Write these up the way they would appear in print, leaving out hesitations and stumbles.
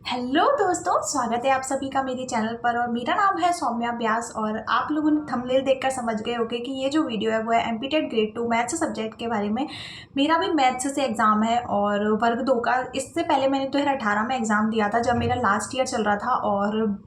Hello दोस्तों, स्वागत है आप सभी का मेरे चैनल पर। और मेरा नाम है सौम्या व्यास। और आप लोगों ने थंबनेल देखकर समझ गए होंगे कि ये जो वीडियो है वो है एमपीटेड ग्रेड 2 मैथ्स सब्जेक्ट के बारे में। मेरा भी मैथ्स से एग्ज़ाम है और वर्ग 2 का। इससे पहले मैंने 2018 में एग्ज़ाम दिया था जब मेरा लास्ट ईयर चल रहा था, और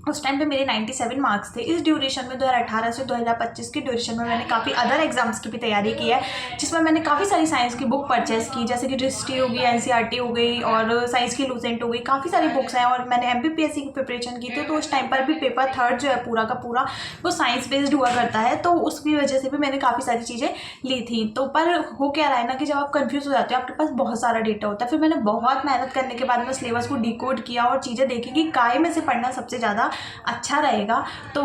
उस टाइम पे मेरे 97 मार्क्स थे। इस ड्यूरेशन में 2018 से 2025 की ड्यूरेशन में मैंने काफ़ी अदर एग्जाम्स की भी तैयारी की है, जिसमें मैंने काफ़ी सारी साइंस की बुक परचेस की, जैसे कि हिस्ट्री हो गई, एनसीईआरटी हो गई और साइंस की लूसेंट हो गई। काफ़ी सारी बुक्स हैं और मैंने एमपीपीएससी की प्रिपरेशन की थी। तो उस टाइम पर भी पेपर थर्ड जो है पूरा का पूरा वो साइंस बेस्ड हुआ करता है, तो उसकी वजह से भी मैंने काफ़ी सारी चीज़ें ली थी। तो पर हो क्या रहा है ना कि जब आप कंफ्यूज हो जाते हो, आपके पास बहुत सारा डेटा होता है। फिर मैंने बहुत मेहनत करने के बाद में सिलेबस को डिकोड किया और चीज़ें देखी कि काय में से पढ़ना सबसे ज़्यादा अच्छा रहेगा। तो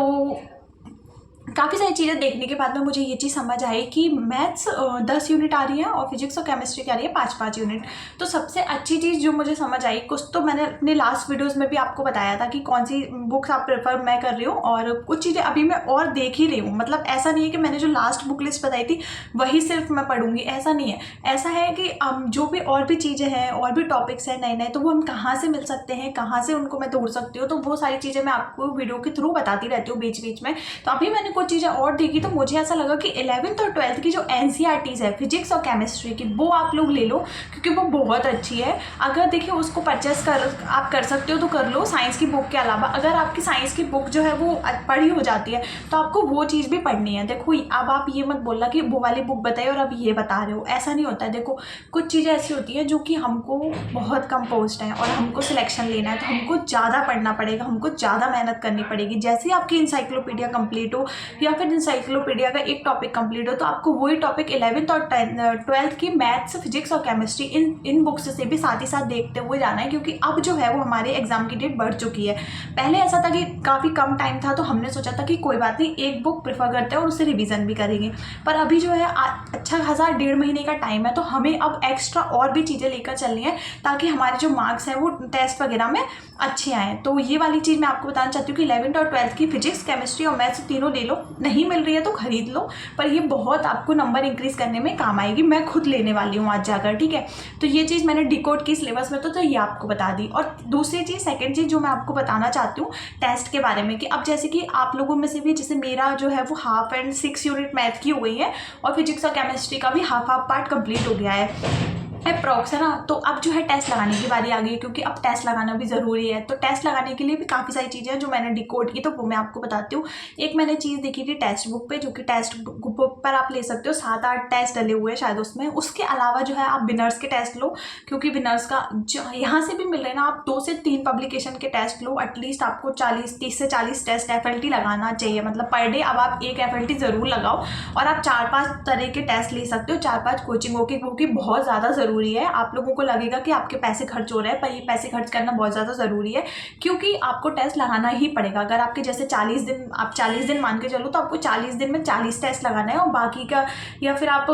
काफ़ी सारी चीज़ें देखने के बाद में मुझे ये चीज़ समझ आई कि मैथ्स 10 यूनिट आ रही है और फिजिक्स और केमिस्ट्री की आ रही है 5-5 यूनिट। तो सबसे अच्छी चीज़ जो मुझे समझ आई, कुछ तो मैंने अपने लास्ट वीडियोस में भी आपको बताया था कि कौन सी बुक्स आप प्रेफर मैं कर रही हूँ, और कुछ चीज़ें अभी मैं और देख ही रही हूँ। मतलब ऐसा नहीं है कि मैंने जो लास्ट बुक लिस्ट बताई थी वही सिर्फ मैं पढ़ूंगी, ऐसा नहीं है। ऐसा है कि जो भी और भी चीज़ें हैं और भी टॉपिक्स हैं नए नए, तो वो हम कहाँ से मिल सकते हैं, कहाँ से उनको मैं ढूंढ सकती हूँ, तो वो सारी चीज़ें मैं आपको वीडियो के थ्रू बताती रहती हूँ बीच बीच में। तो अभी मैंने कुछ चीज़ें और देखी तो मुझे ऐसा लगा कि 11th और 12th की जो एनसीईआरटीज़ है फिजिक्स और केमिस्ट्री की, वो आप लोग ले लो, क्योंकि वो बहुत अच्छी है। अगर देखिए उसको परचेस आप कर सकते हो तो कर लो साइंस की बुक के अलावा। अगर आपकी साइंस की बुक जो है वो पढ़ी हो जाती है तो आपको वो चीज़ भी पढ़नी है। देखो अब आप ये मत बोलना कि वो वाली बुक बताई और अब ये बता रहे हो, ऐसा नहीं होता है। देखो कुछ चीज़ें ऐसी होती हैं जो कि हमको बहुत कम पोस्ट हैं और हमको सिलेक्शन लेना है, तो हमको ज़्यादा पढ़ना पड़ेगा, हमको ज़्यादा मेहनत करनी पड़ेगी। जैसे ही आपकी इंसाइक्लोपीडिया कंप्लीट हो या फिर इंसाइक्लोपीडिया का एक टॉपिक कंप्लीट हो, तो आपको वही टॉपिक 11th और 12th की मैथ्स, फिजिक्स और केमिस्ट्री इन बुक्स से भी साथ ही साथ देखते हुए जाना है, क्योंकि अब जो है वो हमारे एग्जाम की डेट बढ़ चुकी है। पहले ऐसा था कि काफ़ी कम टाइम था, तो हमने सोचा था कि कोई बात नहीं, एक बुक प्रेफर करते हैं और उससे रिवीजन भी करेंगे। पर अभी जो है अच्छा खासा 1.5 महीने का टाइम है, तो हमें अब एक्स्ट्रा और भी चीज़ें लेकर चलनी है ताकि हमारे जो मार्क्स हैं वो टेस्ट वगैरह में अच्छे आएँ। तो ये वाली चीज़ मैं आपको बताना चाहती हूँ कि 11th और 12th की फिजिक्स, केमिस्ट्री और मैथ्स तीनों ले लो। नहीं मिल रही है तो खरीद लो, पर ये बहुत आपको नंबर इंक्रीज करने में काम आएगी। मैं खुद लेने वाली हूँ आज जाकर, ठीक है। तो ये चीज़ मैंने डिकोड की सिलेबस में, तो ये आपको बता दी। और दूसरी चीज़, सेकंड चीज़ जो मैं आपको बताना चाहती हूँ टेस्ट के बारे में, कि अब जैसे कि आप लोगों में से भी, जैसे मेरा जो है वो हाफ एंड 6 यूनिट मैथ की हो गई है और फिजिक्स और केमिस्ट्री का भी हाफ पार्ट कंप्लीट हो गया है अप्रॉक्स, है ना। तो अब जो है टेस्ट लगाने की बारी आ गई है, क्योंकि अब टेस्ट लगाना भी ज़रूरी है। तो टेस्ट लगाने के लिए भी काफ़ी सारी चीज़ें हैं जो मैंने डिकोड की, तो वो मैं आपको बताती हूँ। एक मैंने चीज़ देखी थी टेक्स्ट बुक पे, जो कि टेक्स्ट बुक पर आप ले सकते हो, 7-8 टेस्ट डले हुए हैं शायद उसमें। उसके अलावा जो है आप विनर्स के टेस्ट लो, क्योंकि विनर्स का जो यहाँ से भी मिल रहे हैं ना, आप 2 से 3 पब्लिकेशन के टेस्ट लो। एटलीस्ट आपको 30 से 40 टेस्ट FLT लगाना चाहिए, मतलब पर डे अब आप एक FLT ज़रूर लगाओ। और आप 4-5 तरह के टेस्ट ले सकते हो, 4-5 कोचिंगों के, क्योंकि बहुत ज़्यादा ज़रूरी है। आप लोगों को लगेगा कि आपके पैसे खर्च हो रहे हैं, पर ये पैसे खर्च करना बहुत ज़्यादा ज़रूरी है, क्योंकि आपको टेस्ट लगाना ही पड़ेगा। अगर आपके जैसे 40 दिन, आप 40 दिन मान के चलो, तो आपको 40 दिन में 40 टेस्ट लगाना है। और बाकी का, या फिर आप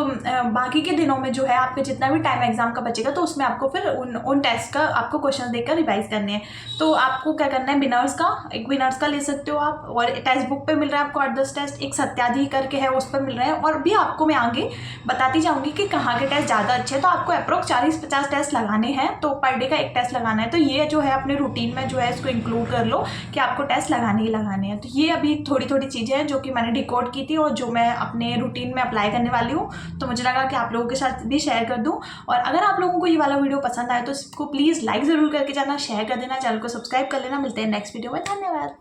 बाकी के दिनों में जो है आपके जितना भी टाइम एग्जाम का बचेगा, तो उसमें आपको फिर उन टेस्ट का आपको क्वेश्चन देकर रिवाइज करने हैं। तो आपको क्या करना है, विनर्स का ले सकते हो आप, और टेक्स्ट बुक पे मिल रहा है आपको 8-10 टेस्ट। एक सत्याधि करके है, उस पर मिल रहे हैं। और भी आपको मैं आगे बताती जाऊंगी कि कहाँ के टेस्ट ज़्यादा अच्छे हैं। तो आपको अप्रोक्स 40-50 टेस्ट लगाने हैं, तो पर डे का एक टेस्ट लगाना है। तो ये जो है अपने रूटीन में जो है इसको इंक्लूड कर लो कि आपको टेस्ट लगाने ही लगाने हैं। तो ये अभी थोड़ी थोड़ी चीज़ें हैं जो कि मैंने डिकोड की थी और जो मैं अपने रूटीन में अप्लाई करने वाली हूँ। तो मुझे लगा कि आप लोगों के साथ भी शेयर कर दूँ। और अगर आप लोगों को ये वाला वीडियो पसंद आए तो इसको प्लीज़ लाइक ज़रूर करके जाना, शेयर कर देना, चैनल को सब्सक्राइब कर लेना। मिलते हैं नेक्स्ट वीडियो में, धन्यवाद।